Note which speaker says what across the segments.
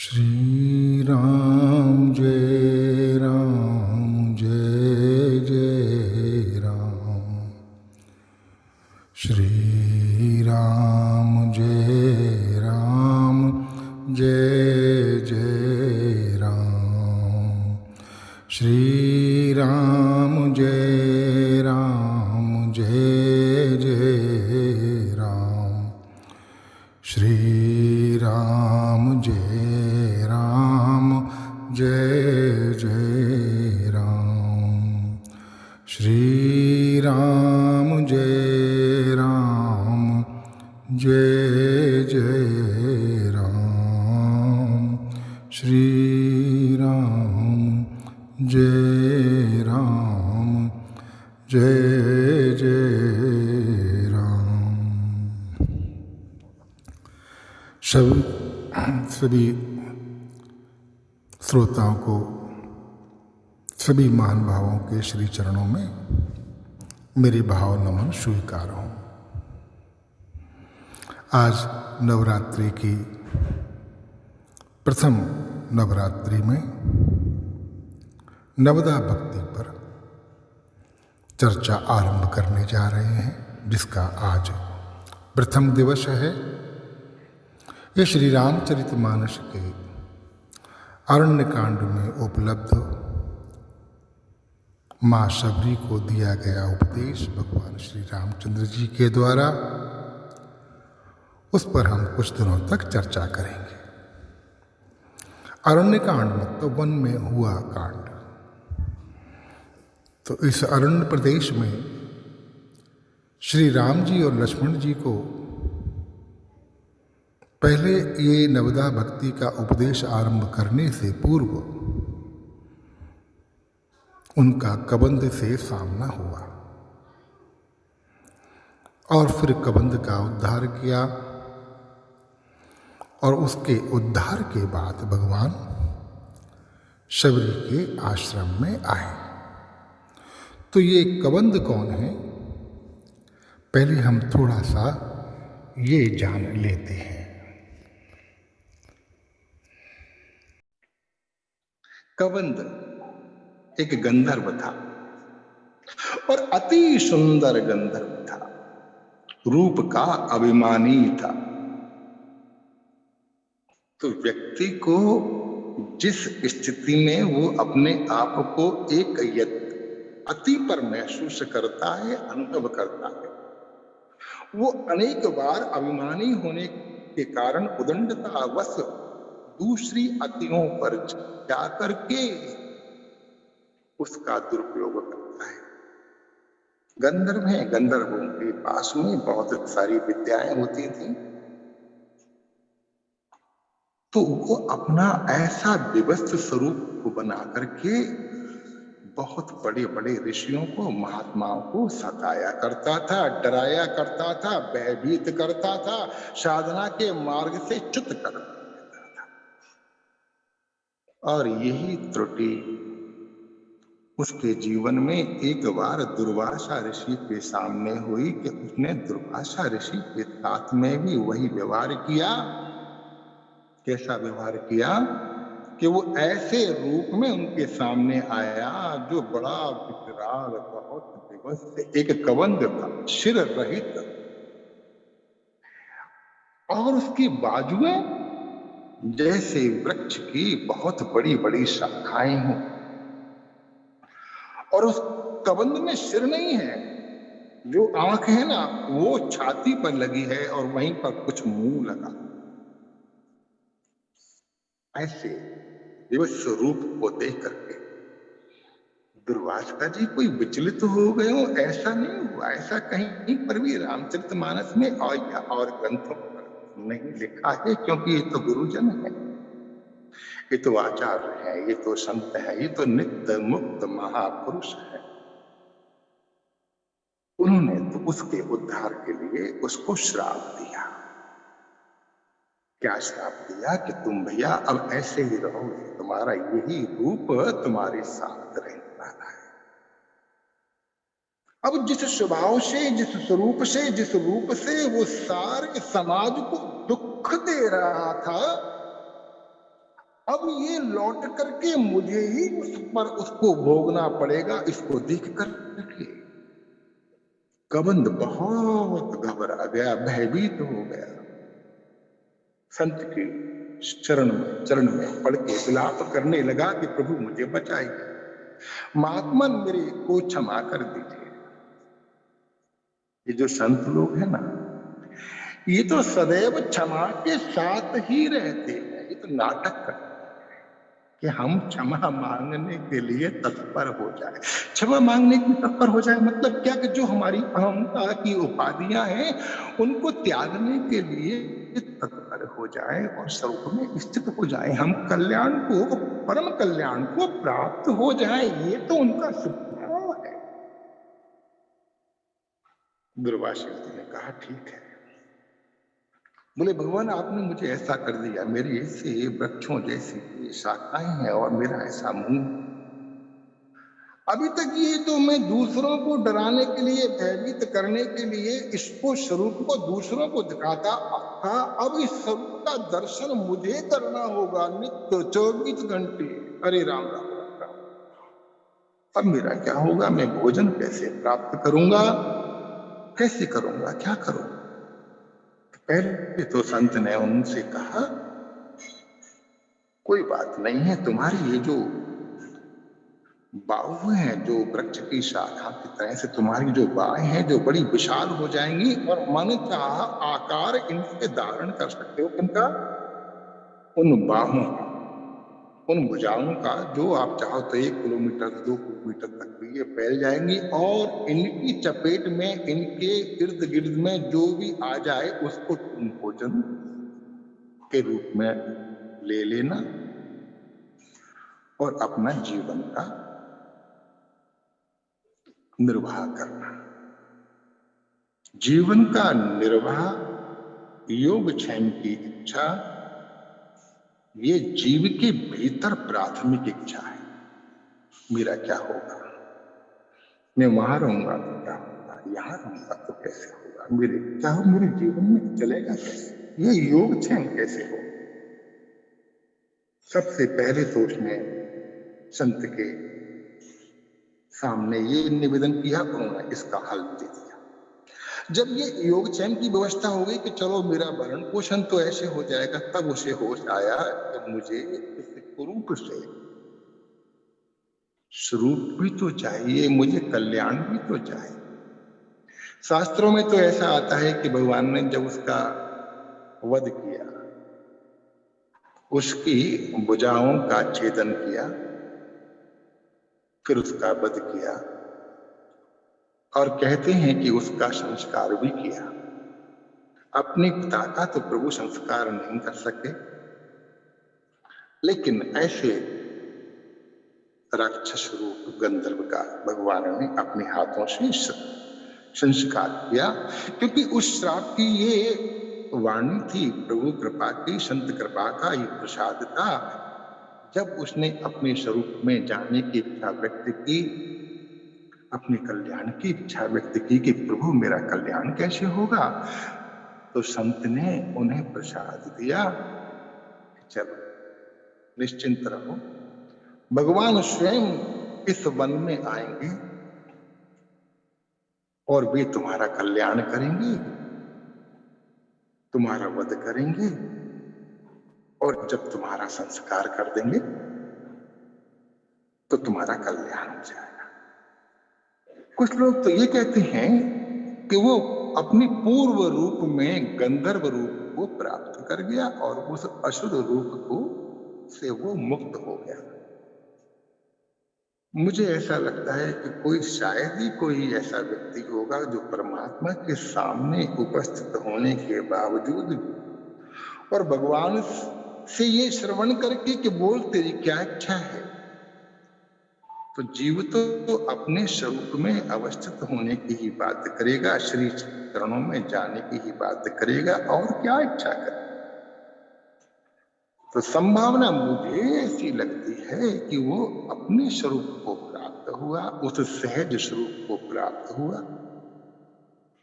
Speaker 1: श्री राम जय जय राम। श्री राम जय जय राम। श्री राम जय जय राम। श्री राम जय जय राम। श्री राम जय जय राम। श्री राम जय जय राम। सभी श्रोताओं को, सभी महान भावों के श्री चरणों में मेरी भाव नमन स्वीकार हो। आज नवरात्रि की प्रथम नवरात्रि में नवदा भक्ति पर चर्चा आरंभ करने जा रहे हैं, जिसका आज प्रथम दिवस है। ये श्री रामचरितमानस के अरण्य कांड में उपलब्ध माँ शबरी को दिया गया उपदेश भगवान श्री रामचंद्र जी के द्वारा, उस पर हम कुछ दिनों तक चर्चा करेंगे। अरण्य कांड मतलब वन में हुआ कांड। तो इस अरण्य प्रदेश में श्री राम जी और लक्ष्मण जी को पहले ये नवदा भक्ति का उपदेश आरंभ करने से पूर्व उनका कबंध से सामना हुआ और फिर कबंध का उद्धार किया, और उसके उद्धार के बाद भगवान शबरी के आश्रम में आए। तो ये कबंध कौन है, पहले हम थोड़ा सा ये जान लेते हैं। कबंध एक गंधर्व था और अति सुंदर गंधर्व था, रूप का अभिमानी था। तो व्यक्ति को जिस स्थिति में वो अपने आप को एक अति पर महसूस करता है, अनुभव करता है, वो अनेक बार अभिमानी होने के कारण उदंडतावश दूसरी अतियों पर जाकर के उसका दुरुपयोग करता है। गंधर्व है, गंधर्वों के पास में बहुत सारी विद्याएं होती थी। तो वो अपना ऐसा विवस्त स्वरूप को बना करके बहुत बड़े बड़े ऋषियों को, महात्माओं को सताया करता था, डराया करता था, भयभीत करता था, साधना के मार्ग से च्युत कर देता था। और यही त्रुटि उसके जीवन में एक बार दुर्वासा ऋषि के सामने हुई कि उसने दुर्वासा ऋषि के साथ में भी वही व्यवहार किया। कैसा व्यवहार किया कि वो ऐसे रूप में उनके सामने आया जो बड़ा विकराल, बहुत विवस्त, एक कबंध था, सिर रहित, और उसकी बाजुएं जैसे वृक्ष की बहुत बड़ी बड़ी शाखाएं हों, और उस कबंध में सिर नहीं है, जो आंख है ना वो छाती पर लगी है और वहीं पर कुछ मुंह लगा। ऐसे दिवस रूप को देख करके दुर्वासा जी कोई विचलित हो गए हो, ऐसा नहीं हुआ। ऐसा कहीं पर भी रामचरितमानस में और ग्रंथों पर नहीं लिखा है, क्योंकि ये तो गुरुजन है, ये तो आचार्य है, ये तो संत है, ये तो नित्य मुक्त महापुरुष है। उन्होंने तो उसके उद्धार के लिए उसको श्राप दिया। क्या श्राप दिया कि तुम भैया अब ऐसे ही रहोगे, तुम्हारा यही रूप तुम्हारे साथ रहने वाला है। अब जिस स्वभाव से, जिस स्वरूप से, जिस रूप से वो सारे समाज को दुख दे रहा था, अब ये लौट करके मुझे ही उस पर उसको भोगना पड़ेगा, इसको देख करके कबंध बहुत घबरा गया, भयभीत हो गया। संत के चरण में पड़ के विलाप करने लगा कि प्रभु मुझे बचाइए, महात्मन मेरे को क्षमा कर दीजिए। ये जो संत लोग हैं ना, ये तो सदैव क्षमा के साथ ही रहते हैं। ये तो नाटक करते हैं कि हम क्षमा मांगने के लिए तत्पर हो जाए। क्षमा मांगने के लिए तत्पर हो जाए मतलब क्या? कि जो हमारी अहंता की उपाधियां हैं उनको त्यागने के लिए तत्पर हो जाए और स्वरूप में स्थित हो जाए, हम कल्याण को, परम कल्याण को प्राप्त हो जाए। ये तो उनका स्वभाव है। दुर्वासा जी ने कहा ठीक है। बोले भगवान आपने मुझे ऐसा कर दिया, मेरी ऐसे वृक्षों जैसी शाखाएं हैं और मेरा ऐसा मुंह। अभी तक ये तो मैं दूसरों को डराने के लिए, भयभीत करने के लिए इसको स्वरूप को दूसरों को दिखाता था। अब इस स्वरूप का दर्शन मुझे करना होगा नित्य 24 घंटे। अरे राम राम राम राम। अब मेरा क्या होगा? मैं भोजन कैसे प्राप्त करूंगा? कैसे करूंगा? क्या करूं? पहले तो संत ने उनसे कहा कोई बात नहीं है, तुम्हारी ये जो बाहु हैं, जो वृक्ष की शाखा की तरह से तुम्हारी जो बाहें हैं, जो बड़ी विशाल हो जाएंगी और मन चाह आकार इनके धारण कर सकते हो। इनका, उन बाहों का, उन भुजाओं का, जो आप चाहो तो 1 किलोमीटर 2 किलोमीटर तक भी ये फैल जाएंगी और इनकी चपेट में, इनके इर्द गिर्द में जो भी आ जाए उसको तुम भोजन के रूप में ले लेना और अपना जीवन का निर्वाह करना। जीवन का निर्वाह, योगक्षेम की इच्छा, ये जीव के भीतर प्राथमिक इच्छा है। मेरा क्या होगा? मैं वहां रहूंगा तो क्या होगा? यहां रहूंगा तो कैसे होगा? मेरे क्या हो, मेरे जीवन में चलेगा कैसे? ये योगक्षेम कैसे हो? सबसे पहले तो उसने संत के सामने ये निवेदन किया, उन्होंने इसका हल दे दिया। जब ये योगक्षेम की व्यवस्था हो गई कि चलो मेरा भरण पोषण तो ऐसे हो जाएगा, तब उसे होश आया कि मुझे इस कुरूप से स्वरूप भी तो चाहिए, मुझे कल्याण भी तो चाहिए। शास्त्रों में तो ऐसा आता है कि भगवान ने जब उसका वध किया, उसकी भुजाओं का छेदन किया, फिर उसका वध किया और कहते हैं कि उसका संस्कार भी किया। अपने पिता का तो प्रभु संस्कार नहीं कर सके, लेकिन ऐसे राक्षस रूप गंधर्व का भगवान ने अपने हाथों से संस्कार किया, क्योंकि उस श्राप की ये वाणी थी, प्रभु कृपा की, संत कृपा का ये प्रसाद था। जब उसने अपने स्वरूप में जाने की इच्छा व्यक्त की, अपने कल्याण की इच्छा व्यक्त की कि प्रभु मेरा कल्याण कैसे होगा, तो संत ने उन्हें प्रसाद दिया। चलो निश्चिंत रहो, भगवान स्वयं इस वन में आएंगे और वे तुम्हारा कल्याण करेंगे, तुम्हारा वध करेंगे और जब तुम्हारा संस्कार कर देंगे तो तुम्हारा कल्याण हो जाएगा। कुछ लोग तो ये कहते हैं कि वो अपनी पूर्व रूप में गंधर्व रूप को प्राप्त कर गया और उस असुर रूप को से वो मुक्त हो गया। मुझे ऐसा लगता है कि कोई, शायद ही कोई ऐसा व्यक्ति होगा जो परमात्मा के सामने उपस्थित होने के बावजूद और भगवान से ये श्रवण करके कि बोल तेरी क्या इच्छा है, तो जीव तो अपने स्वरूप में अवस्थित होने की ही बात करेगा, श्री चरणों में जाने की ही बात करेगा और क्या इच्छा करे। तो संभावना मुझे ऐसी लगती है कि वो अपने स्वरूप को प्राप्त हुआ, उस सहज स्वरूप को प्राप्त हुआ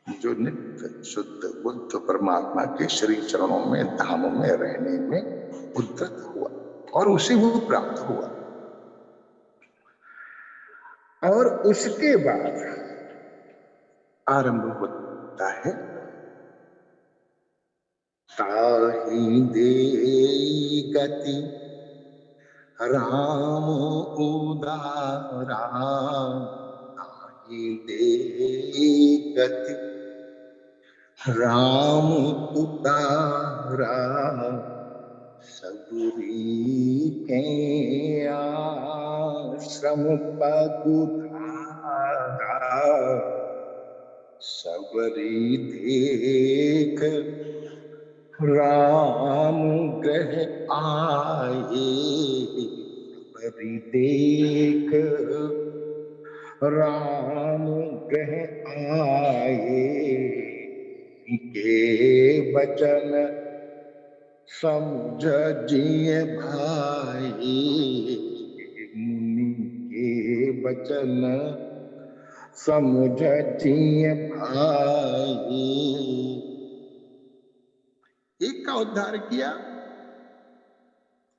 Speaker 1: जो नित्य शुद्ध बुद्ध परमात्मा के श्री चरणों में, धामों में रहने में उद्यत हुआ। और उसे वो प्राप्त हुआ। और उसके बाद आरंभ होता है, ताहि दे गति राम उदारा, ताहि दे गति राम उदारा, सबरी के आश्रम पगुधारा, सबरी देख राम ग्रह आए, सबरी देख राम ग्रह आए, के बचन समझ जिए भाई, मुनि के बचन समझ जिए भाई। एक का उद्धार किया,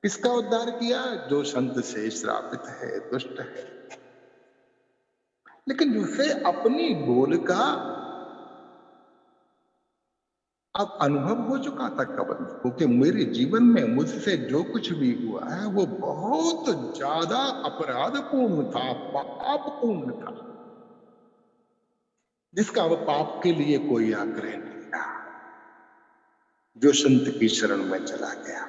Speaker 1: किसका उद्धार किया? जो संत से श्रापित है, दुष्ट है, लेकिन जिसे अपनी बोल का अब अनुभव हो चुका था कबल, क्योंकि मेरे जीवन में मुझसे जो कुछ भी हुआ है वो बहुत ज्यादा अपराधपूर्ण था, पापपूर्ण था, जिसका अब पाप के लिए कोई आग्रह नहीं था। जो संत की शरण में चला गया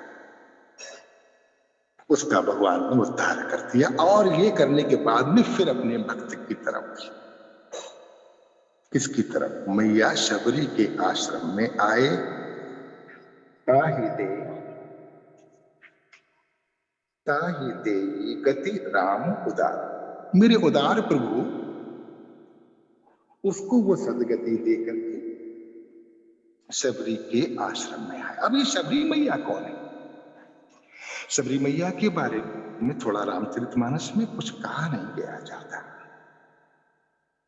Speaker 1: उसका भगवान ने उद्धार कर दिया, और ये करने के बाद में फिर अपने भक्त की तरफ, किसकी तरफ? मैया शबरी के आश्रम में आए। ताहि दे, ताहि दे गति राम उदार, मेरे उदार प्रभु उसको वो सदगति दे करके शबरी के आश्रम में आए। अब ये शबरी मैया कौन है? शबरी मैया के बारे में थोड़ा रामचरितमानस में कुछ कहा नहीं गया जाता,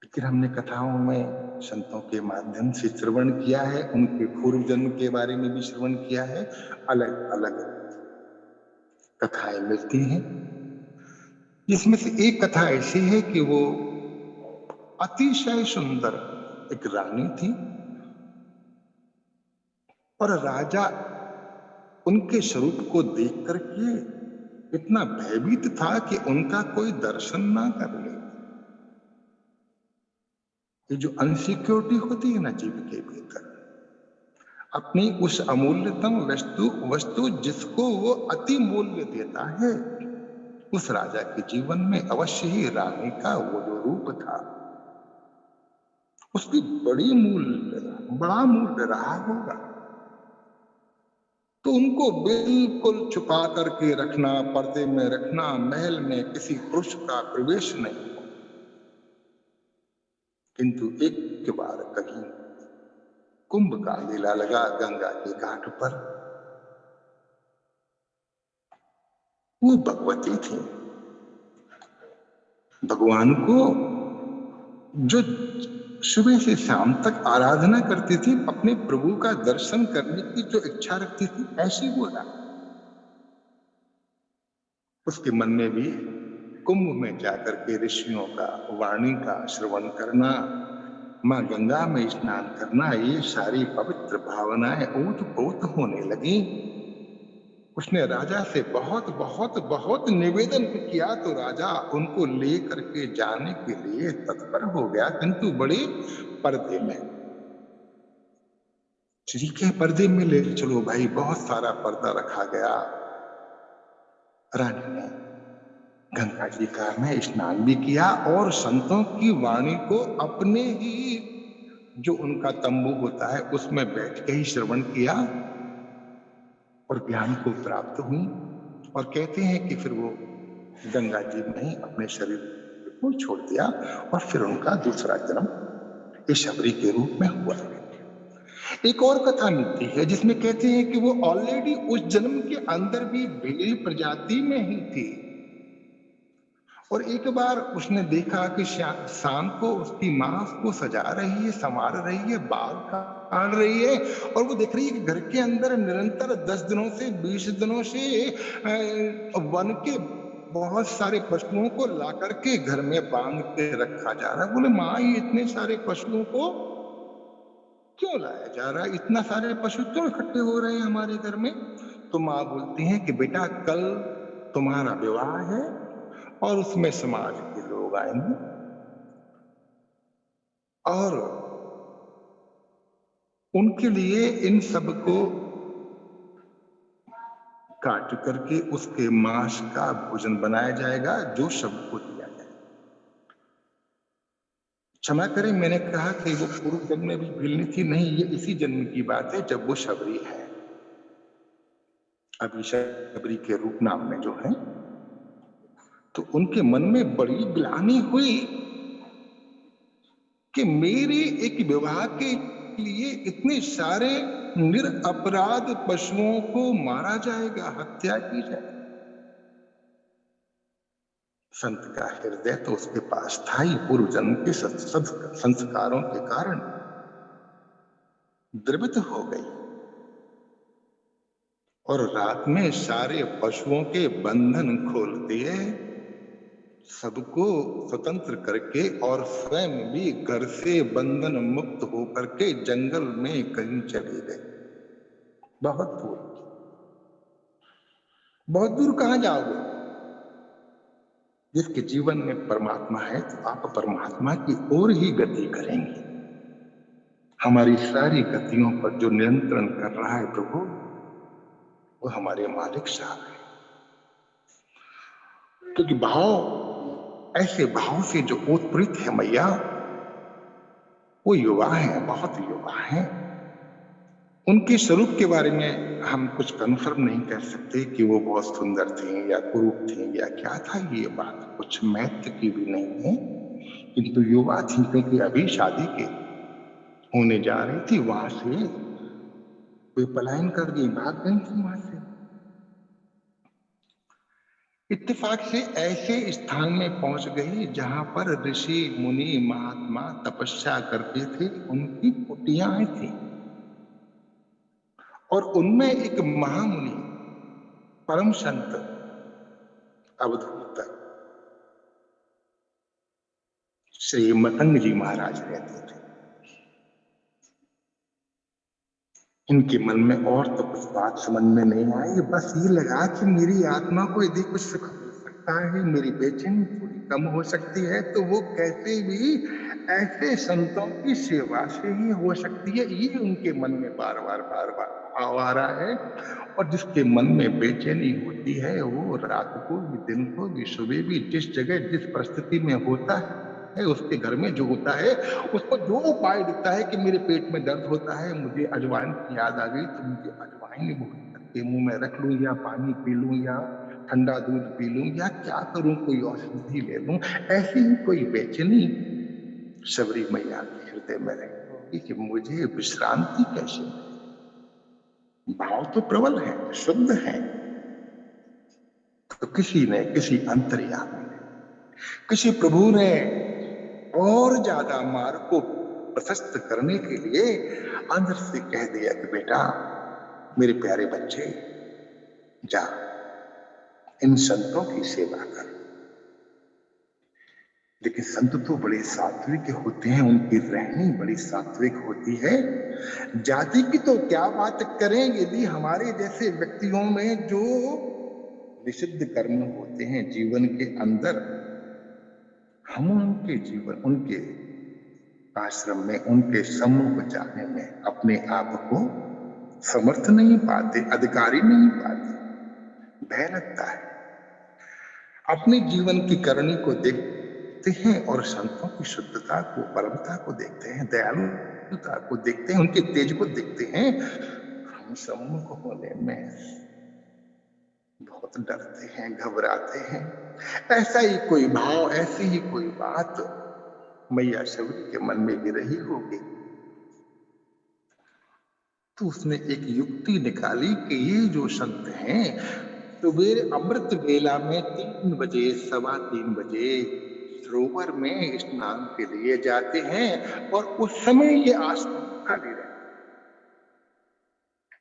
Speaker 1: लेकिन हमने कथाओं में संतों के माध्यम से श्रवण किया है, उनके पूर्व जन्म के बारे में भी श्रवण किया है। अलग अलग कथाएं मिलती हैं, जिसमें से एक कथा ऐसी है कि वो अतिशय सुंदर एक रानी थी और राजा उनके स्वरूप को देख करके इतना भयभीत था कि उनका कोई दर्शन ना कर ले। ये जो अनसिक्योरिटी होती है ना जीव के भीतर, अपनी उस अमूल्यतम वस्तु जिसको वो अति मूल्य देता है, उस राजा के जीवन में अवश्य ही रानी का वो जो रूप था उसकी बड़ा मूल्य रहा होगा। तो उनको बिल्कुल छुपा करके रखना, पर्दे में रखना, महल में किसी पुरुष का प्रवेश नहीं। किंतु एक बार कहीं कुंभ का मेला लगा गंगा के घाट पर, वो भगवती थी, भगवान को जो सुबह से शाम तक आराधना करती थी, अपने प्रभु का दर्शन करने की जो इच्छा रखती थी, ऐसी वो रानी। उसके मन में भी कुंभ में जाकर के ऋषियों का वाणी का श्रवण करना, मां गंगा में स्नान करना, ये सारी पवित्र भावनाएं ओतप्रोत होने लगी। उसने राजा से बहुत बहुत बहुत निवेदन किया, तो राजा उनको ले करके जाने के लिए तत्पर हो गया, किंतु बड़े पर्दे में। ठीक है, पर्दे में ले चलो भाई, बहुत सारा पर्दा रखा गया। रानी ने गंगा जी का में स्नान भी किया और संतों की वाणी को अपने ही जो उनका तंबू होता है उसमें बैठ के ही श्रवण किया और ज्ञान को प्राप्त हुई। और कहते हैं कि फिर वो गंगा जी में ही अपने शरीर को छोड़ दिया और फिर उनका दूसरा जन्म इस शबरी के रूप में हुआ। एक और कथा मिलती है जिसमें कहते हैं कि वो ऑलरेडी उस जन्म के अंदर भी भेड़ी प्रजाति में ही थी और एक बार उसने देखा कि शाम को उसकी माँ उसको सजा रही है, संवार रही है, बाल काट रही है, और वो देख रही है कि घर के अंदर निरंतर 10 दिनों से 20 दिनों से वन के बहुत सारे पशुओं को ला करके घर में बांध के रखा जा रहा है। बोले माँ, ये इतने सारे पशुओं को क्यों लाया जा रहा है? इतना सारे पशु क्यों इकट्ठे हो रहे हैं हमारे घर में? तो माँ बोलती है कि बेटा, कल तुम्हारा विवाह है और उसमें समाज के लोग आएंगे, और उनके लिए इन सबको काट करके उसके मांस का भोजन बनाया जाएगा, जो सबको दिया जाएगा। क्षमा करें, मैंने कहा कि वो पूर्व जन्म में भी भिलनी थी, नहीं, ये इसी जन्म की बात है जब वो शबरी है, अभी शबरी के रूप नाम में जो है। तो उनके मन में बड़ी ग्लानि हुई कि मेरे एक विवाह के लिए इतने सारे निरपराध पशुओं को मारा जाएगा, हत्या की जाएगी। संत का हृदय तो उसके पास था ही, पूर्व जन्म के संस्कारों के कारण द्रवित हो गई, और रात में सारे पशुओं के बंधन खोल दिए, सबको स्वतंत्र करके, और स्वयं भी घर से बंधन मुक्त होकर के जंगल में कहीं चले गए। बहुत दूर, बहुत दूर कहां जाओगे? जिसके जीवन में परमात्मा है तो आप परमात्मा की ओर ही गति करेंगे। हमारी सारी गतियों पर जो नियंत्रण कर रहा है प्रभु, वो हमारे मालिक साहब है। क्योंकि भाव, ऐसे भाव से जो ओतप्रोत है मैया, वो युवा हैं, बहुत युवा हैं। उनके स्वरूप के बारे में हम कुछ कन्फर्म नहीं कर सकते कि वो बहुत सुंदर थे या कुरूप थे या क्या था, ये बात कुछ महत्व की भी नहीं है। किंतु युवा थी, क्योंकि अभी शादी के होने जा रही थी, वहां से वे पलायन कर गई, भाग गई थी वहां से। इत्तेफाक से ऐसे स्थान में पहुंच गई जहां पर ऋषि मुनि महात्मा तपस्या करते थे, उनकी कुटियाएं थी, और उनमें एक महामुनि, परम संत अवधूत श्री मतंग जी महाराज रहते थे। इनके मन में और तो कुछ बात समझ में नहीं आई, बस ये लगा कि मेरी आत्मा को यदि कुछ सुख मिल सकता है, मेरी बेचैनी थोड़ी कम हो सकती है, तो वो कैसे भी ऐसे संतों की सेवा से ही हो सकती है। ये उनके मन में बार बार भाव आ रहा है। और जिसके मन में बेचैनी होती है, वो रात को भी, दिन को भी, सुबह भी, जिस जगह जिस परिस्थिति में होता है, उसके घर में जो होता है, उसको जो उपाय दिखता है कि मेरे पेट में दर्द होता है, मुझे अजवाइन की याद आ गई, तो मुझे अजवाइन घोल करके मुंह में रख लूं, या पानी पी लूं, या ठंडा दूध पी लूं, या क्या करूं, कोई औषधि ले लूं। ऐसी ही कोई बेचैनी शबरी मैया के हृदय में रही होगी कि मुझे विश्रांति कैसे मिले। भाव तो प्रबल है, शुद्ध है। तो किसी ने, किसी अंतर्यामी ने, किसी प्रभु ने और ज्यादा मार्ग को प्रशस्त करने के लिए अंदर से कह दिया कि बेटा, मेरे प्यारे बच्चे, जा इन संतों की सेवा कर। लेकिन संत तो बड़े सात्विक होते हैं, उनकी रहनी बड़ी सात्विक होती है। जाति की तो क्या बात करें, यदि हमारे जैसे व्यक्तियों में जो निषिद्ध कर्म होते हैं जीवन के अंदर, हम उनके जीवन, उनके आश्रम में, उनके सम्मुख जाने में अपने आप को समर्थ नहीं पाते, अधिकारी नहीं पाते, भय लगता है। अपने जीवन की करनी को देखते हैं और संतों की शुद्धता को, परमता को देखते हैं, दयालुता को देखते हैं, उनके तेज को देखते हैं। हम सम्मुख होने में बहुत डरते हैं, घबराते हैं। ऐसा ही कोई भाव, ऐसी ही कोई बात मैया शबरी के मन में भी रही होगी। तो उसने एक युक्ति निकाली कि ये जो संत हैं, सुबेरे अमृत वेला में 3 बजे, 3:15 बजे सरोवर में स्नान के लिए जाते हैं और उस समय ये आश्रम खाली रहता है।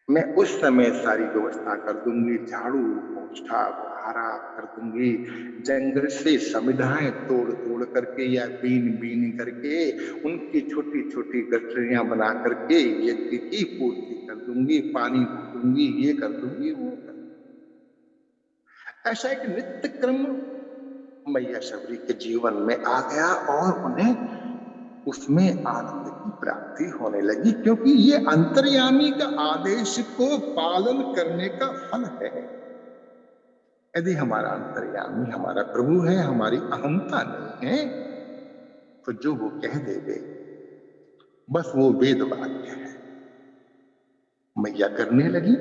Speaker 1: मैं उस समय सारी व्यवस्था कर दूंगी, झाड़ू पोछा बुहारा कर दूंगी, जंगल से समिधाएं तोड़ तोड़ करके या बीन बीन करके उनकी छोटी छोटी गठरियां बना करके यज्ञ की पूर्ति कर दूंगी, पानी दूंगी, ये कर दूंगी, वो कर दूंगी। ऐसा एक नित्य क्रम मैया शबरी के जीवन में आ गया और उन्हें उसमें आनंद की प्राप्ति होने लगी, क्योंकि ये अंतर्यामी का आदेश को पालन करने का फल है। यदि हमारा अंतर्यामी हमारा प्रभु है, हमारी अहंता नहीं है, तो जो वो कह देवे बस वो वेद वाक्य है। मैया करने लगी।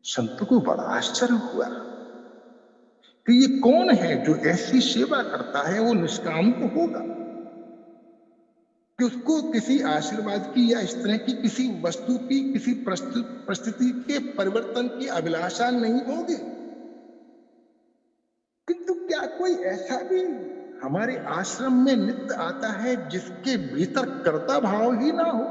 Speaker 1: संत को बड़ा आश्चर्य हुआ कि ये कौन है जो ऐसी सेवा करता है, वो निष्काम तो होगा कि उसको किसी आशीर्वाद की या इस तरह की किसी वस्तु की, किसी परिस्थिति के परिवर्तन की अभिलाषा नहीं होगी। किंतु क्या कोई ऐसा भी हमारे आश्रम में नित्य आता है जिसके भीतर कर्ता भाव ही ना हो?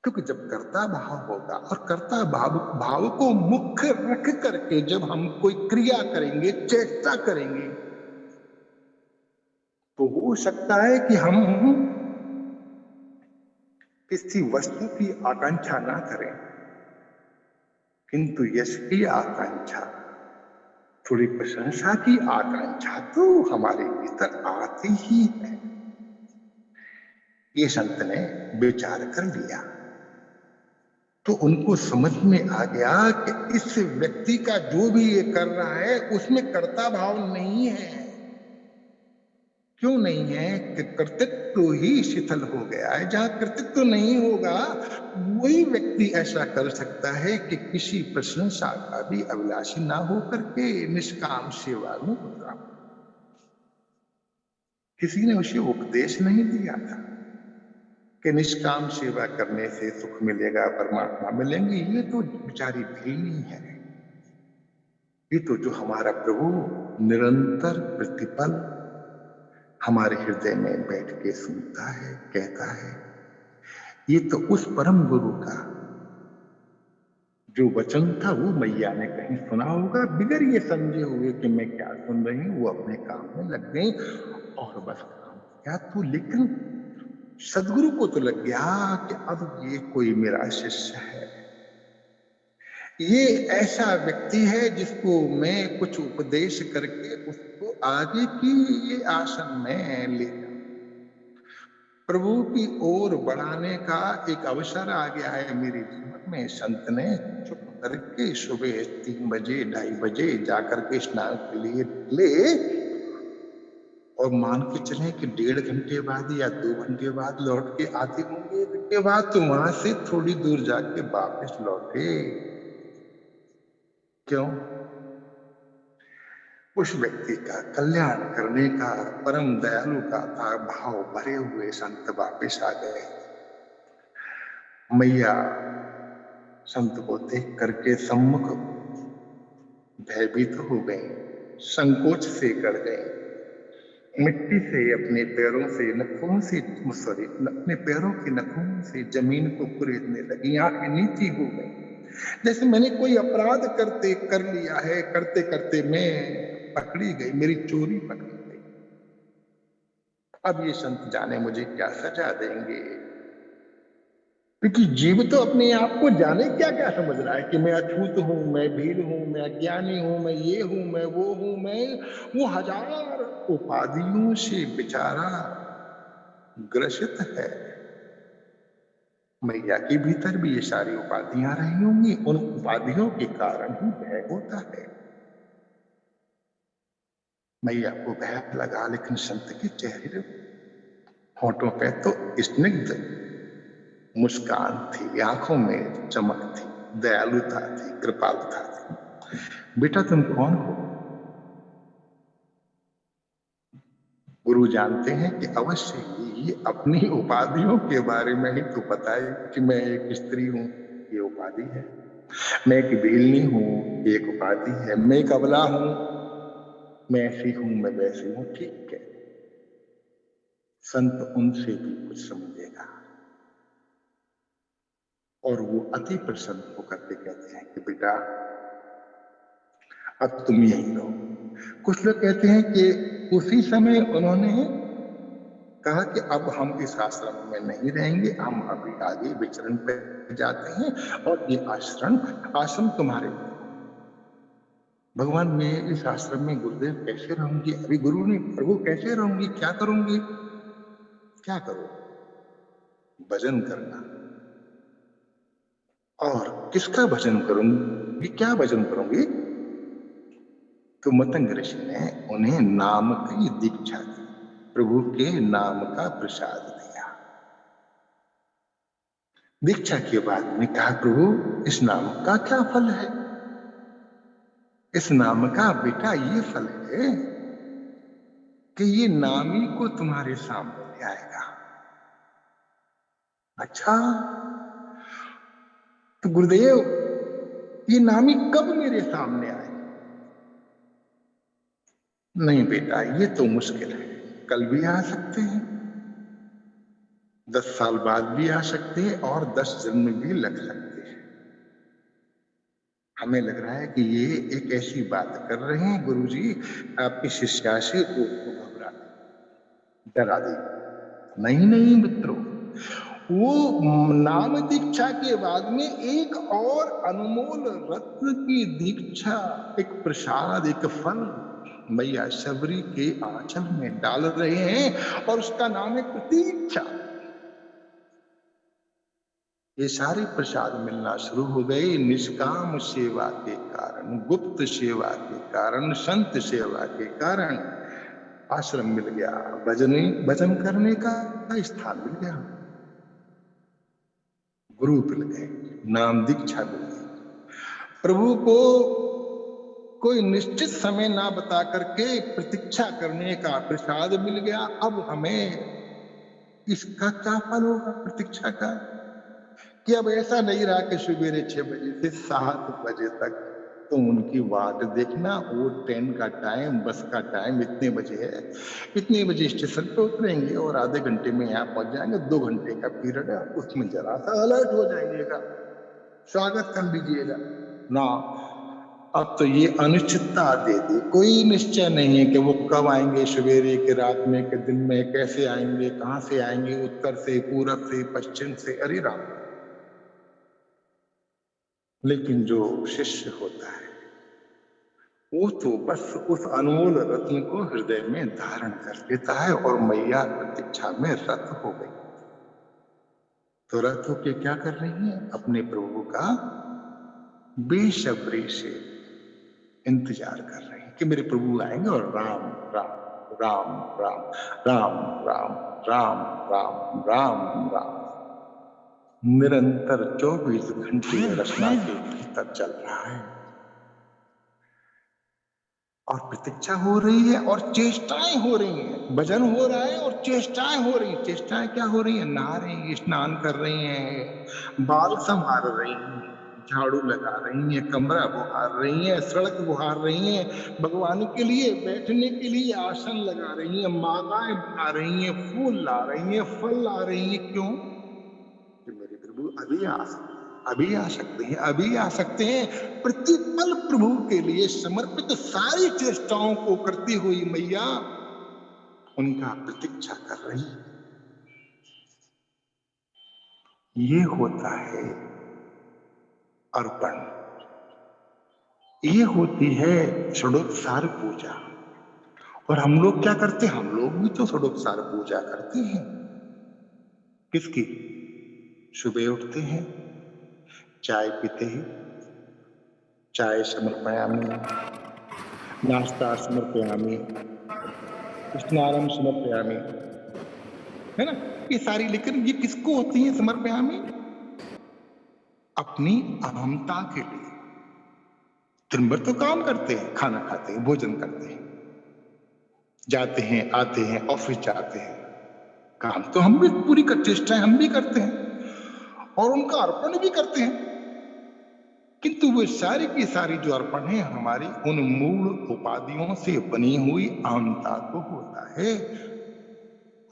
Speaker 1: क्योंकि जब कर्ता भाव होगा और कर्ता भाव को मुख्य रख करके जब हम कोई क्रिया करेंगे, चेष्टा करेंगे, तो हो सकता है कि हम किसी वस्तु की आकांक्षा ना करें, किंतु यश की आकांक्षा, थोड़ी प्रशंसा की आकांक्षा तो हमारे भीतर आती ही है। ये संत ने विचार कर लिया तो उनको समझ में आ गया कि इस व्यक्ति का जो भी ये कर रहा है उसमें कर्ता भाव नहीं है। क्यों नहीं है? कि कर्तृत्व ही शिथिल हो गया है। जहां कर्तृत्व नहीं होगा वही व्यक्ति ऐसा कर सकता है कि किसी प्रशंसा का भी अभिलाषी ना होकर के निष्काम सेवा में उतरा। किसी ने उसे उपदेश नहीं दिया था कि निष्काम सेवा करने से सुख मिलेगा, परमात्मा मिलेंगे। ये तो बेचारी भीलनी है। ये तो जो हमारा प्रभु निरंतर प्रतिपल हमारे हृदय में बैठ के सुनता है, कहता है, ये तो उस परम गुरु का जो वचन था वो मैया ने कहीं सुना होगा, बिगर ये समझे हुए कि मैं क्या सुन रही हूं। वो अपने काम में लग गई और बस काम किया। तो लेकिन सदगुरु को तो लग गया कि अब ये कोई मेरा शिष्य है, ये ऐसा व्यक्ति है जिसको मैं कुछ उपदेश करके उसको आगे की ये आसन में ले जाऊं, प्रभु की ओर बढ़ाने का एक अवसर आ गया है मेरे जीवन में। संत ने चुप करके सुबह 3 बजे 2:30 बजे जाकर के स्नान के लिए निकले और मान के चले कि 1.5 घंटे बाद या 2 घंटे बाद लौट के आते होंगे। के बाद तो वहां से थोड़ी दूर जाके वापस लौटे। क्यों? उस व्यक्ति का कल्याण करने का परम दयालु का था भाव भरे हुए संत वापस आ गए। मैया संत को देख करके सम्मुख भयभीत हो गई, संकोच से गड़ गई, मिट्टी से अपने पैरों से नखों से अपने पैरों के नखों से जमीन को कुरेदने लगी, आंखें नीची हो गई, जैसे मैंने कोई अपराध कर लिया है, करते करते मैं पकड़ी गई, मेरी चोरी पकड़ी गई। अब ये संत जाने मुझे क्या सजा देंगे। क्योंकि जीव तो अपने आप को जाने क्या क्या समझ रहा है कि मैं अछूत हूं, मैं भील हूं, मैं अज्ञानी हूं, मैं ये हूं, मैं वो हूं, मैं वो हजार उपाधियों से बेचारा ग्रसित है। मैया के भीतर भी ये सारी उपाधियां रही होंगी, उन उपाधियों के कारण ही भय होता है। मैया को भय लगा, लेकिन संत के चेहरे होठों पे तो स्निग्ध मुस्कान थी, आंखों में चमक थी, दयालुता थी, कृपालुता थी। बेटा तुम कौन हो? गुरु जानते हैं कि अवश्य ये अपनी उपाधियों के बारे में ही तो बताए कि मैं एक स्त्री हूं, ये उपाधि है। मैं एक भीलनी हूं, एक उपाधि है। मैं एक अबला हूं, मैं ऐसी हूं, मैं वैसी हूं। ठीक है, संत उनसे भी कुछ समझेगा। और वो अति प्रसन्न होकर के कहते हैं कि बेटा अब तुम यहीं रहो। कुछ लोग कहते हैं कि उसी समय उन्होंने कहा कि अब हम इस आश्रम में नहीं रहेंगे, हम अभी आगे विचरण पे जाते हैं और ये आश्रम तुम्हारे। भगवान मैं इस आश्रम में गुरुदेव कैसे रहूंगी? अभी गुरु ने प्रभु कैसे रहूंगी? क्या करूंगी? क्या करो? भजन करना। और किसका भजन करूंगी? क्या भजन करूंगी? तो मतंग ऋषि ने उन्हें नाम की दीक्षा दी, प्रभु के नाम का प्रसाद दिया। दीक्षा के बाद में कहा प्रभु इस नाम का क्या फल है? इस नाम का बेटा ये फल है कि ये नाम ही को तुम्हारे सामने ले आएगा। अच्छा, तो गुरुदेव ये नामी कब मेरे सामने आए? नहीं बेटा ये तो मुश्किल है, कल भी आ सकते हैं, 10 साल बाद भी आ सकते हैं और 10 जन्म भी लग सकते हैं। हमें लग रहा है कि ये एक ऐसी बात कर रहे हैं गुरुजी आपकी शिष्याशी को घबरा डरा दी। नहीं नहीं मित्रों, वो नाम दीक्षा के बाद में एक और अनमोल रत्न की दीक्षा, एक प्रसाद, एक फल मैया शबरी के आंचल में डाल रहे हैं और उसका नाम है प्रतीक्षा। ये सारे प्रसाद मिलना शुरू हो गए निष्काम सेवा के कारण, गुप्त सेवा के कारण, संत सेवा के कारण। आश्रम मिल गया, भजन करने का स्थान मिल गया, गुरु मिल गए, नाम दीक्षा मिल गई। प्रभु को कोई निश्चित समय ना बता करके प्रतीक्षा करने का प्रसाद मिल गया। अब हमें इसका क्या फल होगा प्रतीक्षा का? कि अब ऐसा नहीं रहा कि सवेरे 6 बजे से 7 बजे तक तुम उनकी वाट देखना, वो ट्रेन का टाइम, बस का टाइम इतने बजे है, इतने बजे स्टेशन पे उतरेंगे और आधे घंटे में यहाँ पहुंच जाएंगे। 2 घंटे का पीरियड है, उसमें जरा सा अलर्ट हो जाइएगा, स्वागत कर लीजिएगा ना। अब तो ये अनिश्चितता दे दी, कोई निश्चय नहीं है कि वो कब आएंगे, सवेरे के, रात में, के दिन में, कैसे आएंगे, कहां से आएंगे, उत्तर से, पूरब से, पश्चिम से, अरे राम। लेकिन जो शिष्य होता है वो तो बस उस अनमोल रत्न को हृदय में धारण कर लेता है और मैया प्रतीक्षा में रत हो गई। तो रत होके क्या कर रही है? अपने प्रभु का बेसब्री से इंतजार कर रही है कि मेरे प्रभु आएंगे और राम राम राम राम राम राम राम राम राम राम निरंतर 24 घंटे रचना के भीतर चल रहा है और प्रतीक्षा हो रही है और चेष्टाएं हो रही हैं। भजन हो रहा है और चेष्टाएं हो रही हैं। चेष्टाएं क्या हो रही हैं? नहा रही हैं, स्नान कर रही हैं, बाल संवार रही हैं, झाड़ू लगा रही हैं, कमरा बुहार रही हैं, सड़क बुहार रही हैं, भगवान के लिए बैठने के लिए आसन लगा रही हैं, मालाएं बना रही हैं, फूल ला रही हैं, फल ला रही हैं। क्यों? कि मेरे प्रभु अभी आ सकते हैं, अभी आ सकते हैं, अभी आ सकते हैं। प्रतिपल प्रभु के लिए समर्पित सारी चेष्टाओं को करती हुई मैया उनका प्रतीक्षा कर रही। ये होता है अर्पण, ये होती है षोडशोपचार पूजा। और हम लोग क्या करते हैं? हम लोग भी तो षोडशोपचार पूजा करते हैं। किसकी? सुबह उठते हैं, चाय पीते ही, चाय समर्पयामि, नाश्ता समर्पयामि, स्नानम समर्पयामि, है ना? ये सारी, लेकिन ये किसको होती है समर्पयामि? अपनी अहमता के लिए। दिन भर तो काम करते हैं, खाना खाते हैं, भोजन करते हैं, जाते हैं, आते हैं, ऑफिस जाते हैं, काम तो हम भी पूरी चेष्टाएं हम भी करते हैं और उनका अर्पण भी करते हैं। किंतु वो सारी की सारी जो अर्पण है हमारी उन मूल उपाधियों से बनी हुई अहंता को होता है।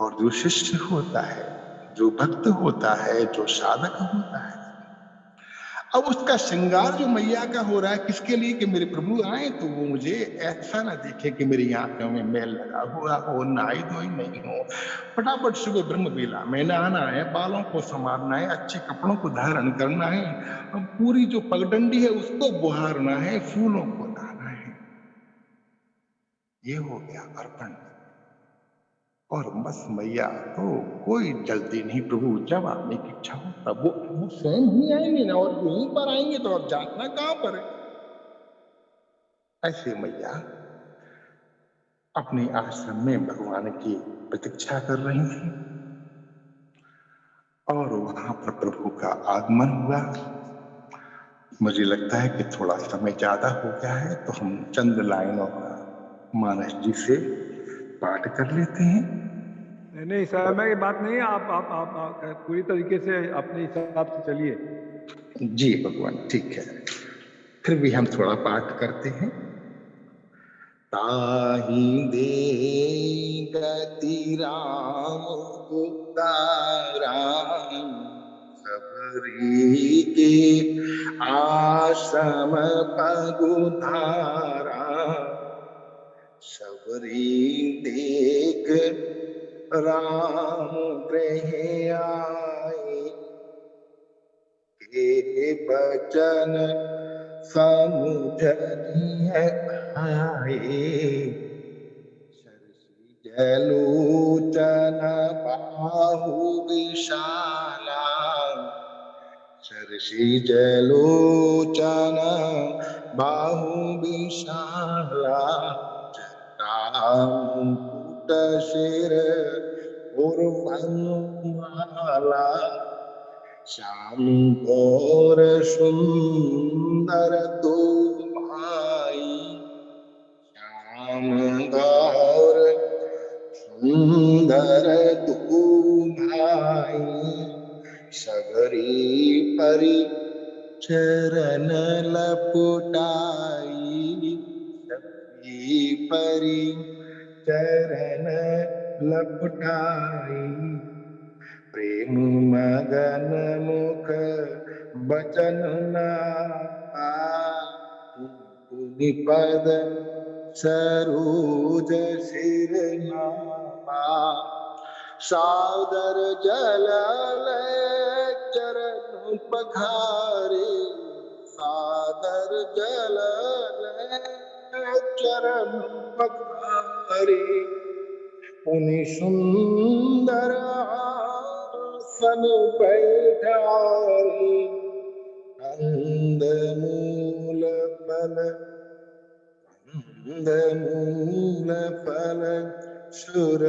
Speaker 1: और जो शिष्य होता है, जो भक्त होता है, जो साधक होता है, अब उसका श्रृंगार जो मैया का हो रहा है किसके लिए कि मेरे प्रभु आए तो वो मुझे ऐसा ना देखे कि मेरी आंखों में मैल लगा हुआ हो, नहाई धोई नहीं हो। फटाफट सुबह ब्रह्म बेला में नहाना है, बालों को संवारना है, अच्छे कपड़ों को धारण करना है, अब पूरी जो पगडंडी है उसको बुहारना है, फूलों को लाना है। ये हो गया अर्पण। और बस मैया तो कोई जल्दी नहीं, प्रभु जब आने की इच्छा हो तब वो स्वयं ही आएंगे ना, और यहीं पर आएंगे तो अब जाना कहां पर है। ऐसे मैया अपने आश्रम में भगवान की प्रतीक्षा कर रही थी और वहां पर प्रभु का आगमन हुआ। मुझे लगता है कि थोड़ा समय ज्यादा हो गया है तो हम चंद लाइनों का मानस जी से पाठ कर लेते हैं।
Speaker 2: नहीं, समय की बात नहीं है। आप पूरी तरीके से अपने हिसाब से चलिए।
Speaker 1: जी भगवान, ठीक है, फिर भी हम थोड़ा पाठ करते हैं। ताहि दे गति राम उताराम, सबरी के आश्रम पगुधारा, सबरी देख राम गृह आए, के बचन समुझनिय आए, सरसी जलोचन बाहु विशाला, सरसी जलोचन बाहु विशाला, जटा मुकुट सिर उर्वंमाला, श्याम गौर सुंदर तो भाई, श्याम गौर सुंदर तू भाई, सगरी परि चरण लपुटाई, सगरी परि चरण लपुटाई, प्रेम मगन मुख बचन नावा, पुनि पद सरोज सिर नावा, सादर जल चरण पखारे, सादर जल चरण पखारे, पुनि सुंदर आसन बैठारे, कंद मूल फल, कंद मूल फल सुरसती,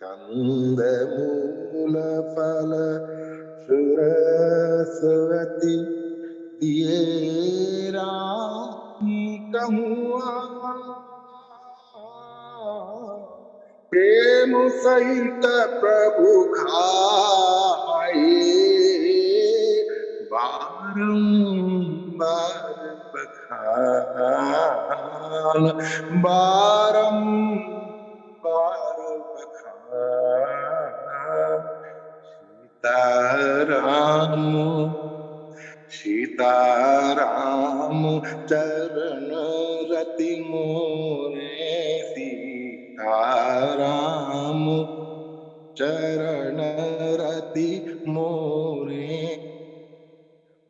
Speaker 1: कंद मूल फल सुरसती, दिए राम कहूँ प्रेम सहित प्रभु खाए, बारंबार बखान, बारंबार बखान, सीताराम सीताराम चरण रति मोरे, सीताराम चरण रति मोरे,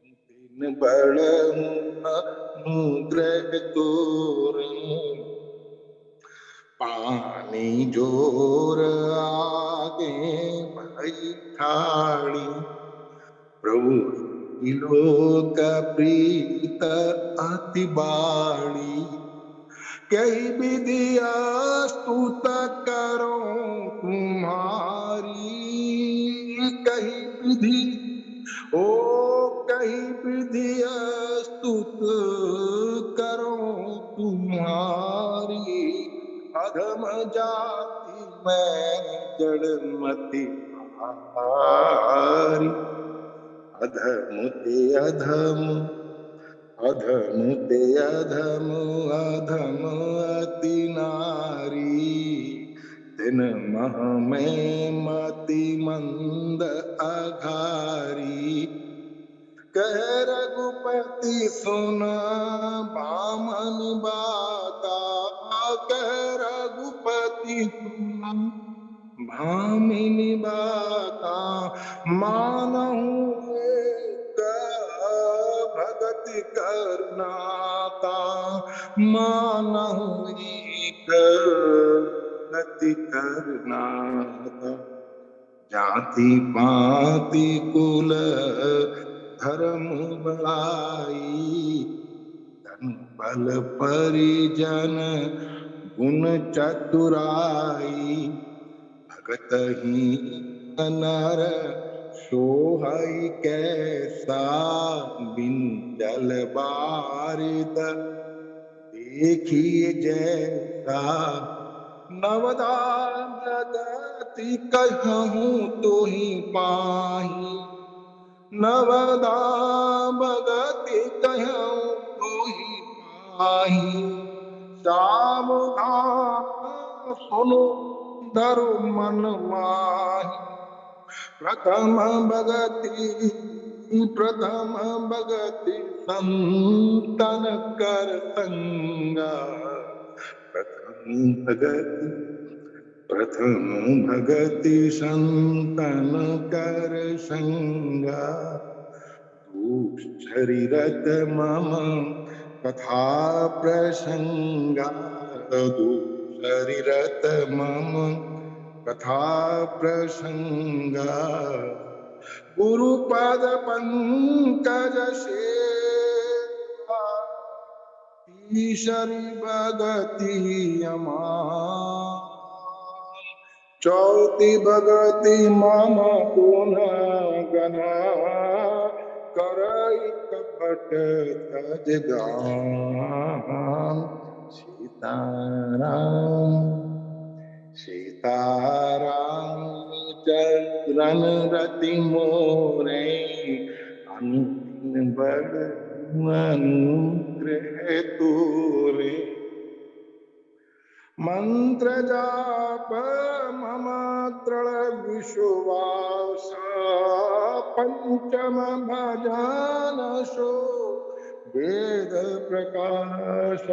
Speaker 1: दिन बड़हु अनुग्रह तोरे, पानी जोर आगे भई ठाड़ी, प्रभु लोक प्रीत अति बाणी, कई विधि स्तुत करो तुम्हारी, कही विधि ओ कही विधि स्तुत करो तुम्हारी, अधम जाति में जड़ मति हारी, ते अधम अधम ते अधम अधम अति नारी तिन मह में मति मंद अघारी कह रघुपति सुना बामन बाता कह रघुपति सुना भामिनी बाता मानहु एक भगति करनाता मानहु एक भगति करनाता जाति पाति कुल धर्म बड़ाई धन बल परिजन गुण चतुराई भगत ही नर सोहई कैसा बिन जल बारिद देखिए जैसा नवदा जगति कहूँ तो ही पाही नवदा भगति कहूँ तो ही पाही सावधान सुनो धर्म मन माही प्रथम भगति संतन कर संगा प्रथम भगति संतन कर संगा दूसरीरत मम कथा प्रसंगा दूसरीरत मम कथा प्रसंगा गुरुपद पंकज सेवा ईश्वरी भगति अमान चौथी भगति मम गुण गना करई कपट तज गान सीताराम सीताराम चरण रति मोरे अनुदिन बड़ अनुग्रह तोरे मंत्र जाप मम दृढ़ विश्वास पंचम भजन सो वेद प्रकाश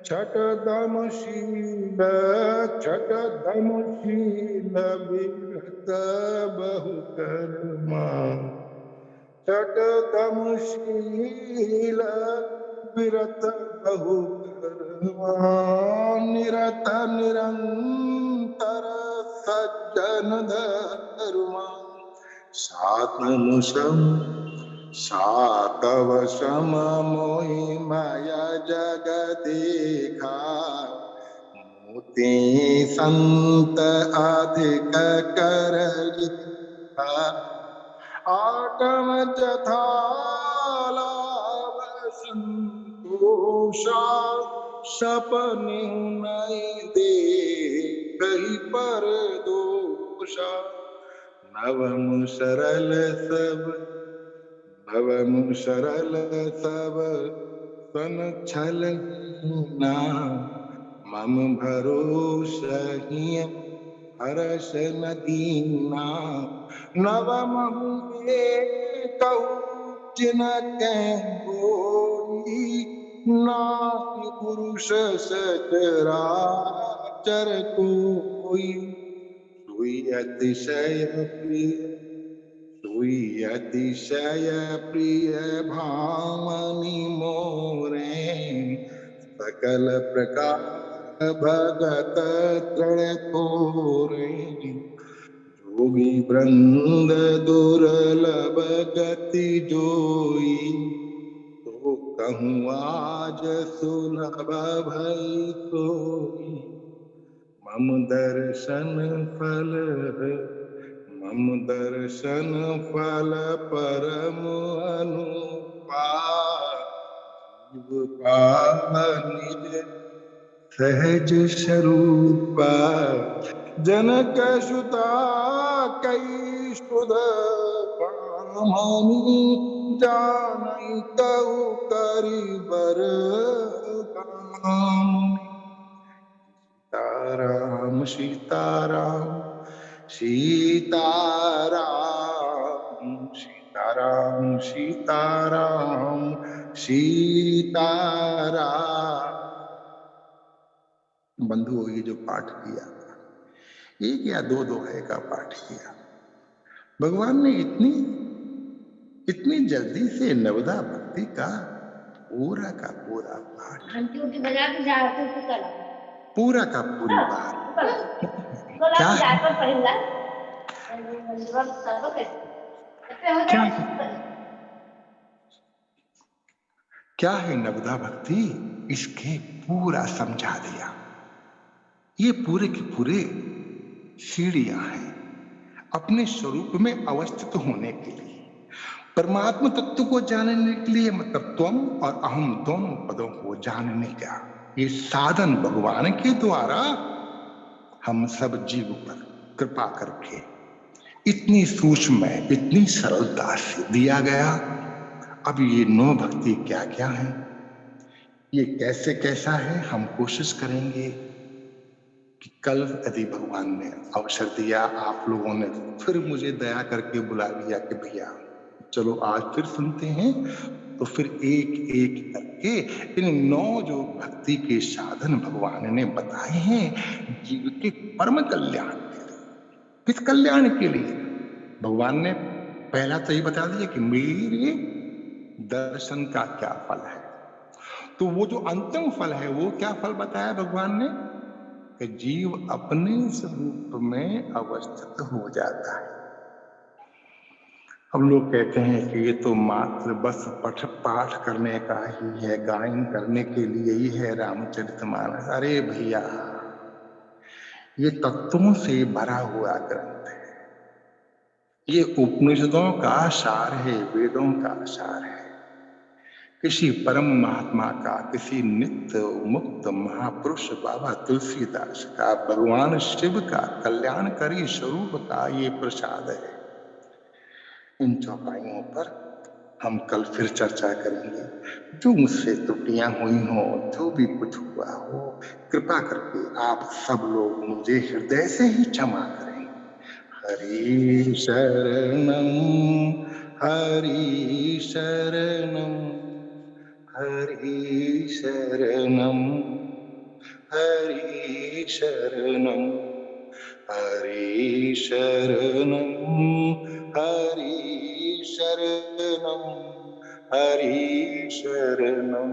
Speaker 1: छठदम शील विरत बहु कर्मा छठदम शील विरत बहु कर्मा निरत निरंतर सज्जन धर्मा सातव सम मोहि माया जग देखा मोती संत अधिक कर लिखा आटम जथा लाभ संतोषा सपने नहीं दे कहीं पर दोषा नवम सरल सब सन छल ना मम भरोसा हिय हर्ष न दीना नवम कहू जिन गोरी नाहि पुरुष सचराचर कोई सोई अतिशय प्रिय भामनी मोरे सकल प्रकार भगत तृण तोरे जोगी वृंद दुर्लभ गति जोई तो कहूँ आज सुलभ भई सोई मम दर्शन फल परम अनुपाय जीव पाव निज सहज स्वरूपा जनक सुता कई शुद्ध कामनी जानई कहु करी बर कामनी। सीताराम सीताराम सीताराम सीताराम सीताराम सीताराम। बंधुओं, ये जो पाठ किया, एक या दो दोहे का पाठ किया, भगवान ने इतनी इतनी जल्दी से नवदा भक्ति का पूरा पाठ, पूरा का पूरी बात क्या है? क्या है नवदा भक्ति, इसके पूरा समझा दिया। ये पूरे के पूरे सीढ़ियां हैं अपने स्वरूप में अवस्थित होने के लिए, परमात्मा तत्व को जानने के लिए, मतलब त्वम और अहम दोनों पदों को जानने का ये साधन भगवान के द्वारा हम सब जीव पर कृपा करके इतनी सूक्ष्म, इतनी सरलता से दिया गया। अब ये 9 भक्ति क्या क्या है, ये कैसे कैसा है, हम कोशिश करेंगे कि कल यदि भगवान ने अवसर दिया, आप लोगों ने फिर मुझे दया करके बुला लिया कि भैया चलो आज फिर सुनते हैं, तो फिर एक एक करके इन 9 जो भक्ति के साधन भगवान ने बताए हैं जीव के परम कल्याण के लिए, किस कल्याण के लिए। भगवान ने पहला तो ये बता दिया कि मेरे दर्शन का क्या फल है, तो वो जो अंतिम फल है वो क्या फल बताया भगवान ने कि जीव अपने स्वरूप में अवस्थित हो जाता है। हम लोग कहते हैं कि ये तो मात्र बस पाठ करने का ही है, गायन करने के लिए ही है रामचरितमानस। अरे भैया, ये तत्वों से भरा हुआ ग्रंथ है, ये उपनिषदों का सार है, वेदों का सार है। किसी परम महात्मा का, किसी नित्य मुक्त महापुरुष बाबा तुलसीदास का, भगवान शिव का कल्याणकारी स्वरूप का ये प्रसाद है। इन चौपाइयों पर हम कल फिर चर्चा करेंगे। जो मुझसे त्रुटियां हुई हो, जो भी कुछ हुआ हो, कृपा करके आप सब लोग मुझे हृदय से ही क्षमा करें। हरि शरणम हरि शरणम हरि शरणम हरि शरणम हरि शरणम हरि शरणम हरि शरणम।